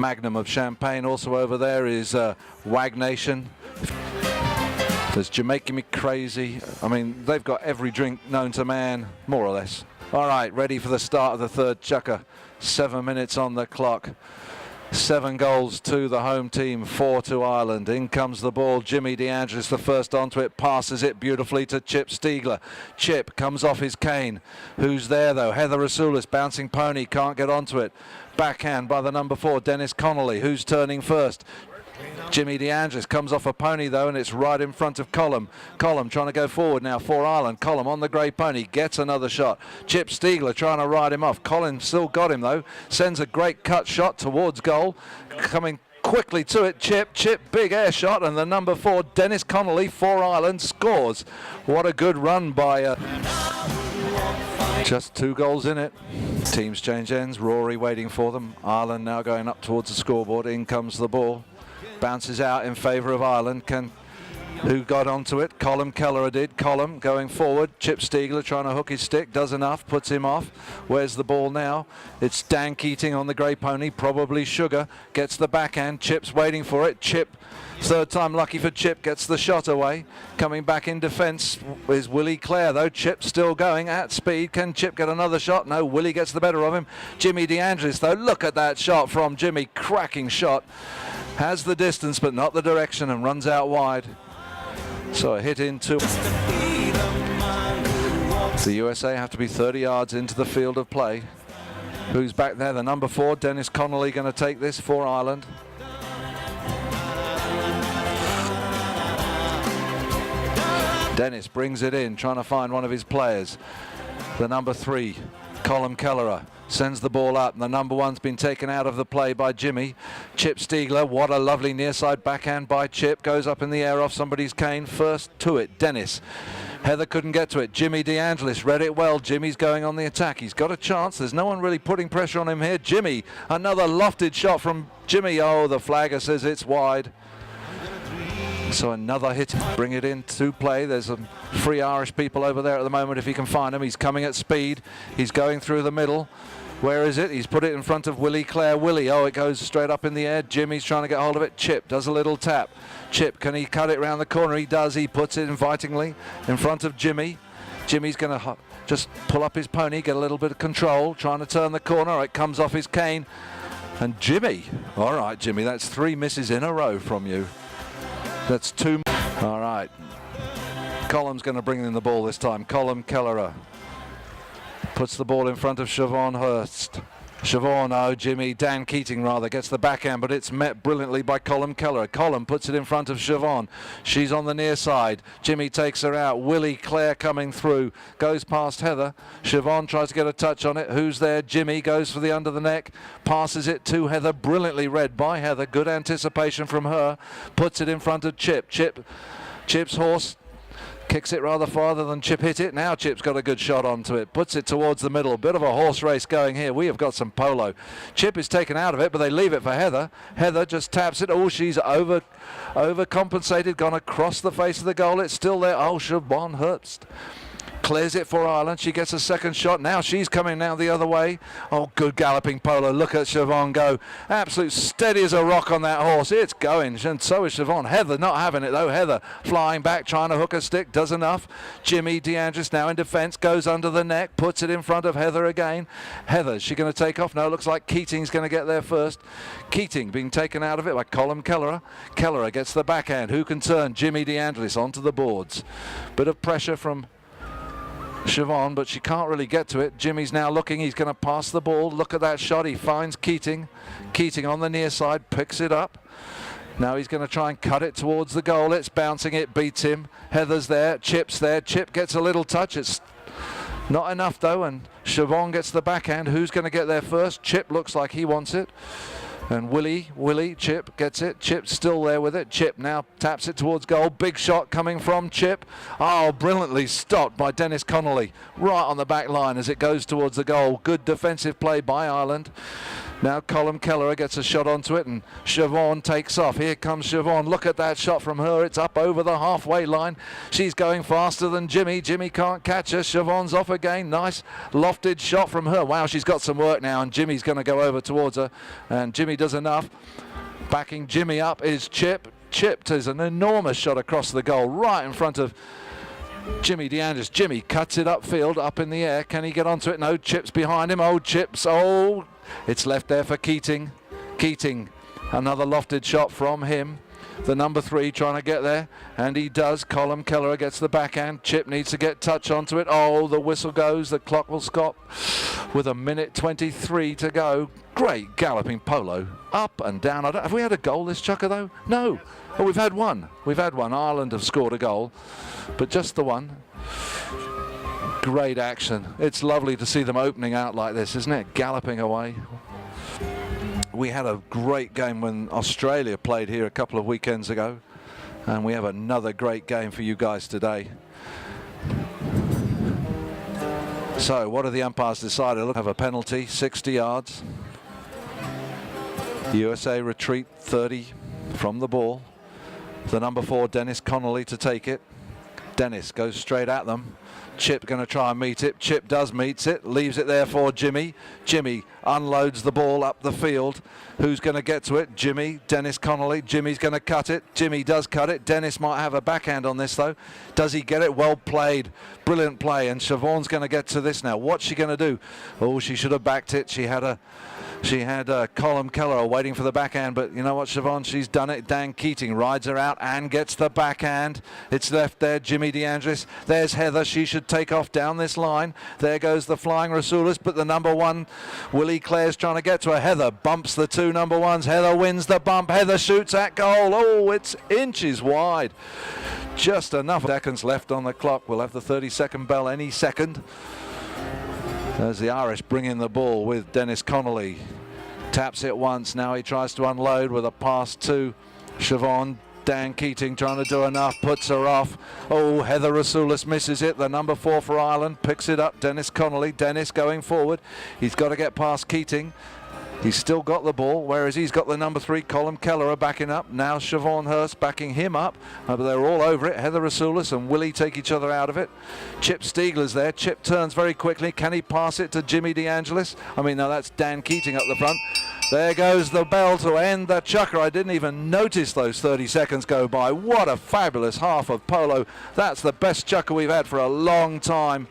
magnum of champagne. Also over there is Wag Nation. There's Jamaica Me Crazy. I mean, they've got every drink known to man, more or less. All right, ready for the start of the third Chukka. 7 minutes on the clock. 7 goals to the home team, 4 to Ireland. In comes the ball. Jimmy DeAngelis, the first onto it, passes it beautifully to Chip Stiegler. Chip comes off his cane. Who's there though? Heather Rasoulis, bouncing pony, can't get onto it. Backhand by the number 4, Dennis Connolly. Who's turning first? Jimmy DeAngelis comes off a pony though, and it's right in front of Colum. Colum trying to go forward now for Ireland. Colum on the grey pony, gets another shot. Chip Stiegler trying to ride him off. Colin still got him though, sends a great cut shot towards goal. Coming quickly to it, Chip, big air shot, and the number 4, Dennis Connolly for Ireland, scores. What a good run by... Just 2 goals in it. Teams change ends, Rory waiting for them. Ireland now going up towards the scoreboard. In comes the ball. Bounces out in favour of Ireland. Who got onto it? Colm Kelleher did. Colm going forward. Chip Stiegler trying to hook his stick. Does enough. Puts him off. Where's the ball now? It's Dan Keating on the grey pony. Probably Sugar. Gets the backhand. Chip's waiting for it. Chip, third time lucky for Chip, gets the shot away. Coming back in defence is Willie Clare though. Chip still going at speed. Can Chip get another shot? No, Willie gets the better of him. Jimmy DeAngelis though. Look at that shot from Jimmy. Cracking shot. Has the distance but not the direction and runs out wide. So a hit into... The USA have to be 30 yards into the field of play. Who's back there? The number 4, Dennis Connolly, going to take this for Ireland. Dennis brings it in, trying to find one of his players. The number 3, Colm Kelleher, sends the ball up, and the number 1's been taken out of the play by Jimmy. Chip Stiegler, what a lovely near side backhand by Chip, goes up in the air off somebody's cane. First to it, Dennis. Heather couldn't get to it. Jimmy DeAngelis read it well. Jimmy's going on the attack. He's got a chance. There's no one really putting pressure on him here. Jimmy, another lofted shot from Jimmy. Oh, the flagger says it's wide. So another hit, bring it into play. There's some free Irish people over there at the moment if he can find them. He's coming at speed. He's going through the middle. Where is it? He's put it in front of Willie Clare. Willie, oh, it goes straight up in the air. Jimmy's trying to get hold of it. Chip does a little tap. Chip, can he cut it round the corner? He does. He puts it invitingly in front of Jimmy. Jimmy's going to just pull up his pony, get a little bit of control, trying to turn the corner. It comes off his cane. And Jimmy, all right, Jimmy, that's 3 misses in a row from you. That's 2. All right. Colum's going to bring in the ball this time. Colm Kelleher puts the ball in front of Siobhan Hurst. Siobhan, oh, Jimmy, Dan Keating rather, gets the backhand, but it's met brilliantly by Colm Kelleher. Colm puts it in front of Siobhan. She's on the near side. Jimmy takes her out. Willie Clare coming through. Goes past Heather. Siobhan tries to get a touch on it. Who's there? Jimmy goes for the under the neck. Passes it to Heather. Brilliantly read by Heather. Good anticipation from her. Puts it in front of Chip. Chip's horse kicks it rather farther than Chip hit it. Now Chip's got a good shot onto it. Puts it towards the middle. Bit of a horse race going here. We have got some polo. Chip is taken out of it, but they leave it for Heather. Heather just taps it. Oh, she's overcompensated. Gone across the face of the goal. It's still there. Oh, Siobhan Hurst clears it for Ireland. She gets a second shot. Now she's coming now the other way. Oh, good galloping polo. Look at Siobhan go. Absolute steady as a rock on that horse. It's going, and so is Siobhan. Heather not having it though. Heather flying back, trying to hook a stick. Does enough. Jimmy DeAngelis now in defence. Goes under the neck. Puts it in front of Heather again. Heather, is she going to take off? No, it looks like Keating's going to get there first. Keating being taken out of it by Colm Kelleher. Kelleher gets the backhand. Who can turn? Jimmy DeAngelis onto the boards. Bit of pressure from Siobhan, but she can't really get to it. Jimmy's now looking. He's going to pass the ball. Look at that shot. He finds Keating. Keating on the near side, picks it up. Now he's going to try and cut it towards the goal. It's bouncing. It beats him. Heather's there. Chip's there. Chip gets a little touch. It's not enough though, and Siobhan gets the backhand. Who's going to get there first? Chip looks like he wants it. And Chip gets it. Chip's still there with it. Chip now taps it towards goal. Big shot coming from Chip. Oh, brilliantly stopped by Dennis Connolly. Right on the back line as it goes towards the goal. Good defensive play by Ireland. Now Colm Kelleher gets a shot onto it and Siobhan takes off. Here comes Siobhan. Look at that shot from her. It's up over the halfway line. She's going faster than Jimmy. Jimmy can't catch her. Siobhan's off again. Nice lofted shot from her. Wow, she's got some work now and Jimmy's going to go over towards her. And Jimmy does enough. Backing Jimmy up is Chip. Chip is an enormous shot across the goal right in front of Jimmy DeAndres. Jimmy cuts it upfield, up in the air. Can he get onto it? No, Chip's behind him. Oh, Chip's. Oh, it's left there for Keating. Keating, another lofted shot from him. The number 3 trying to get there, and he does. Colm Kelleher gets the backhand. Chip needs to get touch onto it. Oh, the whistle goes. The clock will stop with 1:23 to go. Great galloping polo, up and down. Have we had a goal this Chukka though? No. Oh, we've had one. We've had one. Ireland have scored a goal, but just the one. Great action. It's lovely to see them opening out like this, isn't it? Galloping away. We had a great game when Australia played here a couple of weekends ago, and we have another great game for you guys today. So what have the umpires decided? Look, have a penalty, 60 yards. The USA retreat 30 from the ball. The number 4, Dennis Connolly, to take it. Dennis goes straight at them. Chip going to try and meet it. Chip does meet it, leaves it there for Jimmy. Jimmy unloads the ball up the field. Who's going to get to it? Jimmy, Dennis Connolly. Jimmy's going to cut it. Jimmy does cut it. Dennis might have a backhand on this though. Does he get it? Well played. Brilliant play. And Siobhan's going to get to this now. What's she going to do? Oh, she should have backed it. She had Colm Kelleher waiting for the backhand, but you know what, Siobhan? She's done it. Dan Keating rides her out and gets the backhand. It's left there, Jimmy DeAndres. There's Heather. She should take off down this line. There goes the flying Rasulis, but the number 1, Willie Clare's trying to get to her. Heather bumps the 2 number 1s. Heather wins the bump. Heather shoots at goal. Oh, it's inches wide. Just enough seconds left on the clock. We'll have the 30-second bell any second. As the Irish bring in the ball with Dennis Connolly. Taps it once, now he tries to unload with a pass to Siobhan. Dan Keating trying to do enough, puts her off. Oh, Heather Rasulis misses it. The number 4 for Ireland picks it up. Dennis Connolly. Dennis going forward. He's got to get past Keating. He's still got the ball, whereas he's got the number 3, Colm Kelleher, backing up. Now Siobhan Hurst backing him up. But they're all over it. Heather Rasulis and Willie take each other out of it. Chip Stiegler's there. Chip turns very quickly. Can he pass it to Jimmy DeAngelis? I mean, no, that's Dan Keating up the front. There goes the bell to end the Chukka. I didn't even notice those 30 seconds go by. What a fabulous half of polo. That's the best Chukka we've had for a long time.